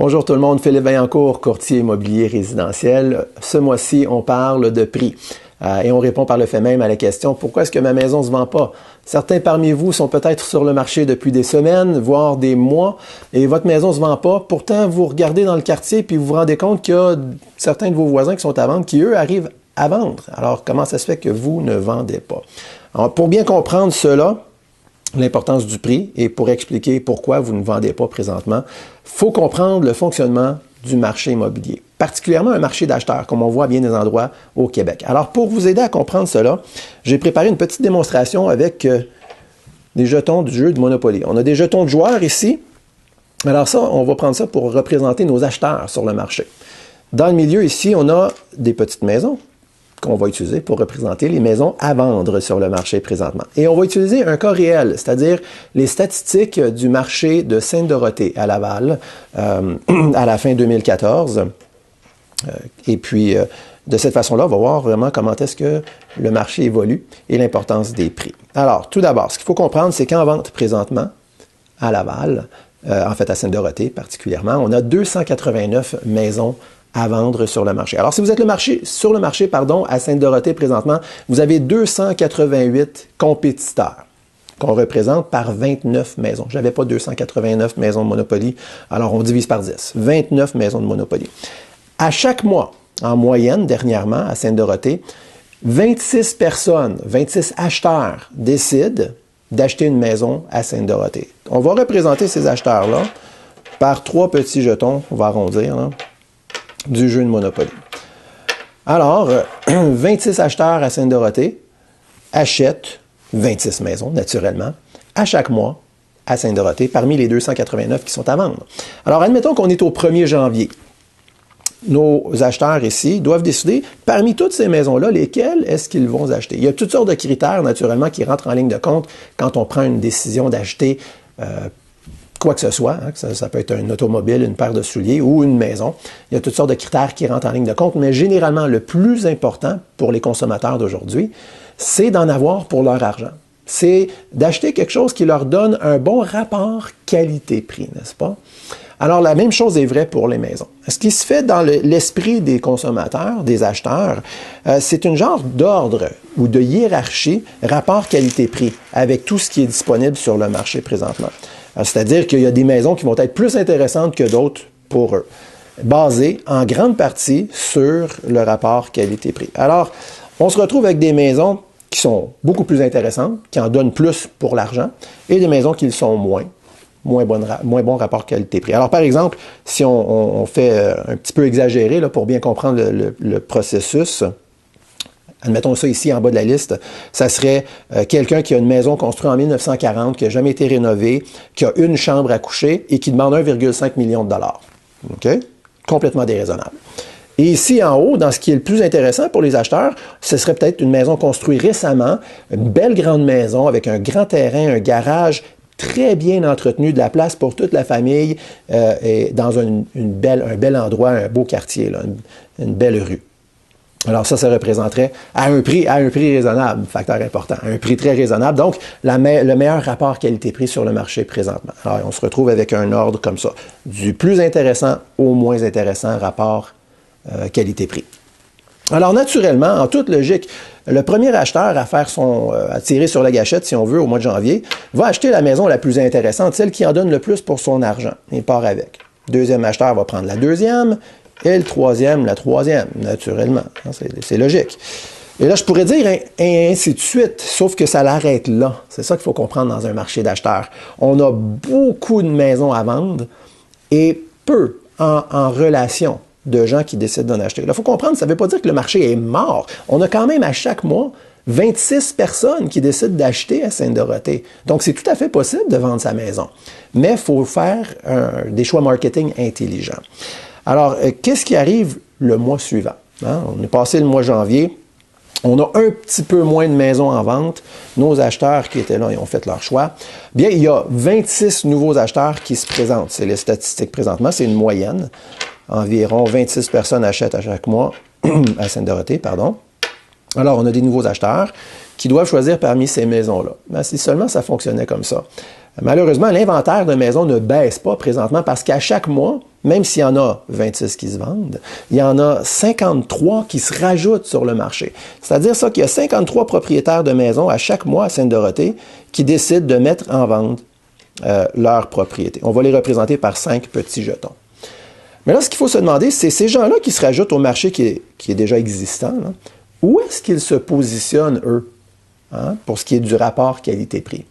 Bonjour tout le monde, Philippe Vaillancourt, courtier immobilier résidentiel. Ce mois-ci, on parle de prix et on répond par le fait même à la question « Pourquoi est-ce que ma maison ne se vend pas? » Certains parmi vous sont peut-être sur le marché depuis des semaines, voire des mois, et votre maison ne se vend pas. Pourtant, vous regardez dans le quartier puis vous vous rendez compte qu'il y a certains de vos voisins qui sont à vendre, qui eux arrivent à vendre. Alors, comment ça se fait que vous ne vendez pas? Alors, pour bien comprendre cela, l'importance du prix et pour expliquer pourquoi vous ne vendez pas présentement, il faut comprendre le fonctionnement du marché immobilier, particulièrement un marché d'acheteurs, comme on voit à bien des endroits au Québec. Alors, pour vous aider à comprendre cela, j'ai préparé une petite démonstration avec des jetons du jeu de Monopoly. On a des jetons de joueurs ici. Alors ça, on va prendre ça pour représenter nos acheteurs sur le marché. Dans le milieu ici, on a des petites maisons qu'on va utiliser pour représenter les maisons à vendre sur le marché présentement. Et on va utiliser un cas réel, c'est-à-dire les statistiques du marché de Sainte-Dorothée à Laval à la fin 2014. Et puis, de cette façon-là, on va voir vraiment comment est-ce que le marché évolue et l'importance des prix. Alors, tout d'abord, ce qu'il faut comprendre, c'est qu'en vente présentement à Laval, en fait à Sainte-Dorothée particulièrement, on a 289 maisons à vendre sur le marché. Alors, si vous êtes sur le marché à Sainte-Dorothée présentement, vous avez 288 compétiteurs qu'on représente par 29 maisons. Je n'avais pas 289 maisons de Monopoly, alors on divise par 10. 29 maisons de Monopoly. À chaque mois, en moyenne, dernièrement, à Sainte-Dorothée, 26 personnes, 26 acheteurs décident d'acheter une maison à Sainte-Dorothée. On va représenter ces acheteurs-là par 3 petits jetons, on va arrondir, là, du jeu de Monopoly. Alors, 26 acheteurs à Sainte-Dorothée achètent 26 maisons, naturellement, à chaque mois à Sainte-Dorothée, parmi les 289 qui sont à vendre. Alors, admettons qu'on est au 1er janvier. Nos acheteurs ici doivent décider, parmi toutes ces maisons-là, lesquelles est-ce qu'ils vont acheter. Il y a toutes sortes de critères, naturellement, qui rentrent en ligne de compte quand on prend une décision d'acheter quoi que ce soit, hein, ça peut être un automobile, une paire de souliers ou une maison. Il y a toutes sortes de critères qui rentrent en ligne de compte, mais généralement, le plus important pour les consommateurs d'aujourd'hui, c'est d'en avoir pour leur argent. C'est d'acheter quelque chose qui leur donne un bon rapport qualité-prix, n'est-ce pas? Alors, la même chose est vraie pour les maisons. Ce qui se fait dans l'esprit des consommateurs, des acheteurs, c'est une genre d'ordre ou de hiérarchie rapport qualité-prix avec tout ce qui est disponible sur le marché présentement. C'est-à-dire qu'il y a des maisons qui vont être plus intéressantes que d'autres pour eux, basées en grande partie sur le rapport qualité-prix. Alors, on se retrouve avec des maisons qui sont beaucoup plus intéressantes, qui en donnent plus pour l'argent, et des maisons qui le sont moins bon rapport qualité-prix. Alors, par exemple, si on fait un petit peu exagéré là, pour bien comprendre le processus, admettons ça ici en bas de la liste, ça serait quelqu'un qui a une maison construite en 1940, qui n'a jamais été rénovée, qui a une chambre à coucher et qui demande 1,5 million de dollars. OK? Complètement déraisonnable. Et ici en haut, dans ce qui est le plus intéressant pour les acheteurs, ce serait peut-être une maison construite récemment, une belle grande maison avec un grand terrain, un garage très bien entretenu, de la place pour toute la famille et dans un bel endroit, un beau quartier, là, une belle rue. Alors ça représenterait à un prix raisonnable, facteur important, un prix très raisonnable, donc le meilleur rapport qualité-prix sur le marché présentement. Alors on se retrouve avec un ordre comme ça, du plus intéressant au moins intéressant rapport qualité-prix. Alors naturellement, en toute logique, le premier acheteur à tirer sur la gâchette, si on veut, au mois de janvier, va acheter la maison la plus intéressante, celle qui en donne le plus pour son argent, et part avec. Deuxième acheteur va prendre la deuxième, et le troisième, la troisième, naturellement. C'est logique. Et là, je pourrais dire ainsi de suite, sauf que ça l'arrête là. C'est ça qu'il faut comprendre dans un marché d'acheteurs. On a beaucoup de maisons à vendre et peu en relation de gens qui décident d'en acheter. Là, il faut comprendre, ça ne veut pas dire que le marché est mort. On a quand même à chaque mois 26 personnes qui décident d'acheter à Sainte-Dorothée. Donc, c'est tout à fait possible de vendre sa maison. Mais il faut faire des choix marketing intelligents. Alors, qu'est-ce qui arrive le mois suivant? Hein? On est passé le mois janvier. On a un petit peu moins de maisons en vente. Nos acheteurs qui étaient là, ils ont fait leur choix. Bien, il y a 26 nouveaux acheteurs qui se présentent. C'est les statistiques présentement, c'est une moyenne. Environ 26 personnes achètent à chaque mois à Sainte-Dorothée, pardon. Alors, on a des nouveaux acheteurs qui doivent choisir parmi ces maisons-là. Ben, si seulement ça fonctionnait comme ça. Malheureusement, l'inventaire de maisons ne baisse pas présentement parce qu'à chaque mois, même s'il y en a 26 qui se vendent, il y en a 53 qui se rajoutent sur le marché. C'est-à-dire ça qu'il y a 53 propriétaires de maisons à chaque mois à Sainte-Dorothée qui décident de mettre en vente leur propriété. On va les représenter par 5 petits jetons. Mais là, ce qu'il faut se demander, c'est ces gens-là qui se rajoutent au marché qui est déjà existant, là, où est-ce qu'ils se positionnent, eux, hein, pour ce qui est du rapport qualité-prix?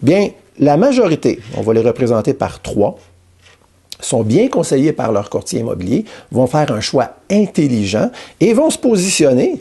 Bien, la majorité, on va les représenter par 3, sont bien conseillés par leur courtier immobilier, vont faire un choix intelligent et vont se positionner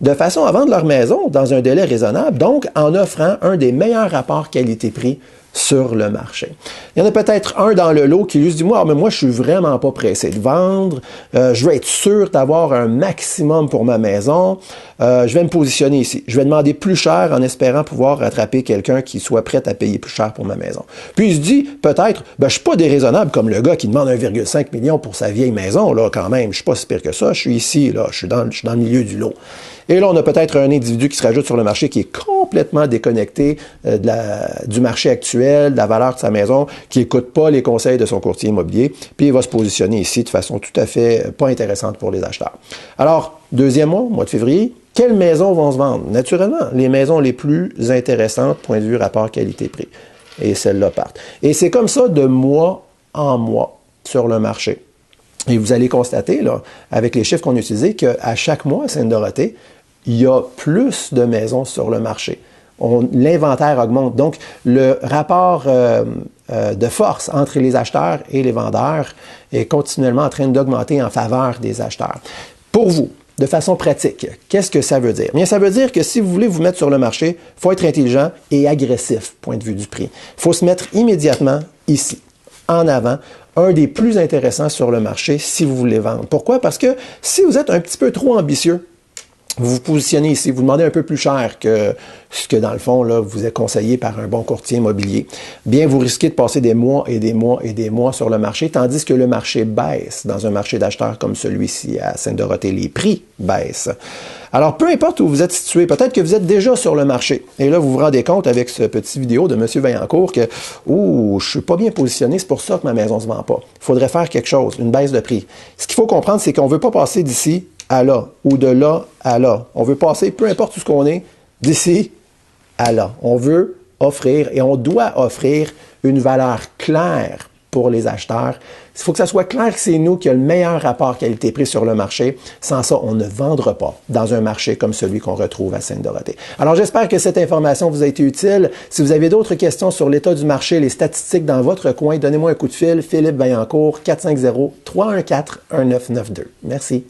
de façon à vendre leur maison dans un délai raisonnable, donc en offrant un des meilleurs rapports qualité-prix sur le marché. Il y en a peut-être un dans le lot qui lui se dit « Moi, mais moi, je suis vraiment pas pressé de vendre. Je veux être sûr d'avoir un maximum pour ma maison. Je vais me positionner ici. Je vais demander plus cher en espérant pouvoir rattraper quelqu'un qui soit prêt à payer plus cher pour ma maison. » Puis il se dit peut-être « Je ne suis pas déraisonnable comme le gars qui demande 1,5 million pour sa vieille maison, là, quand même. Je ne suis pas si pire que ça. Je suis ici, là. Je suis dans le milieu du lot. » Et là, on a peut-être un individu qui se rajoute sur le marché qui est complètement déconnecté du marché actuel, de la valeur de sa maison, qui n'écoute pas les conseils de son courtier immobilier, puis il va se positionner ici de façon tout à fait pas intéressante pour les acheteurs. Alors, deuxième mois de février, quelles maisons vont se vendre? Naturellement, les maisons les plus intéressantes, point de vue rapport qualité-prix. Et celles-là partent. Et c'est comme ça de mois en mois sur le marché. Et vous allez constater, là, avec les chiffres qu'on a utilisés, qu'à chaque mois à Sainte-Dorothée, il y a plus de maisons sur le marché. L'inventaire augmente. Donc, le rapport de force entre les acheteurs et les vendeurs est continuellement en train d'augmenter en faveur des acheteurs. Pour vous, de façon pratique, qu'est-ce que ça veut dire? Bien, ça veut dire que si vous voulez vous mettre sur le marché, il faut être intelligent et agressif, point de vue du prix. Il faut se mettre immédiatement ici, en avant, un des plus intéressants sur le marché si vous voulez vendre. Pourquoi? Parce que si vous êtes un petit peu trop ambitieux, vous vous positionnez ici, vous demandez un peu plus cher que ce que, dans le fond, là, vous êtes conseillé par un bon courtier immobilier. Bien, vous risquez de passer des mois et des mois et des mois sur le marché, tandis que le marché baisse. Dans un marché d'acheteurs comme celui-ci à Sainte-Dorothée, les prix baissent. Alors, peu importe où vous êtes situé, peut-être que vous êtes déjà sur le marché. Et là, vous vous rendez compte avec ce petit vidéo de M. Vaillancourt que « Ouh, je suis pas bien positionné, c'est pour ça que ma maison ne se vend pas. » Il faudrait faire quelque chose, une baisse de prix. Ce qu'il faut comprendre, c'est qu'on ne veut pas passer d'ici à là, ou de là à là. On veut passer, peu importe où ce qu'on est, d'ici à là. On veut offrir et on doit offrir une valeur claire pour les acheteurs. Il faut que ça soit clair que c'est nous qui avons le meilleur rapport qualité-prix sur le marché. Sans ça, on ne vendra pas dans un marché comme celui qu'on retrouve à Sainte-Dorothée. Alors, j'espère que cette information vous a été utile. Si vous avez d'autres questions sur l'état du marché, les statistiques dans votre coin, donnez-moi un coup de fil. Philippe Vaillancourt, 450-314-1992. Merci.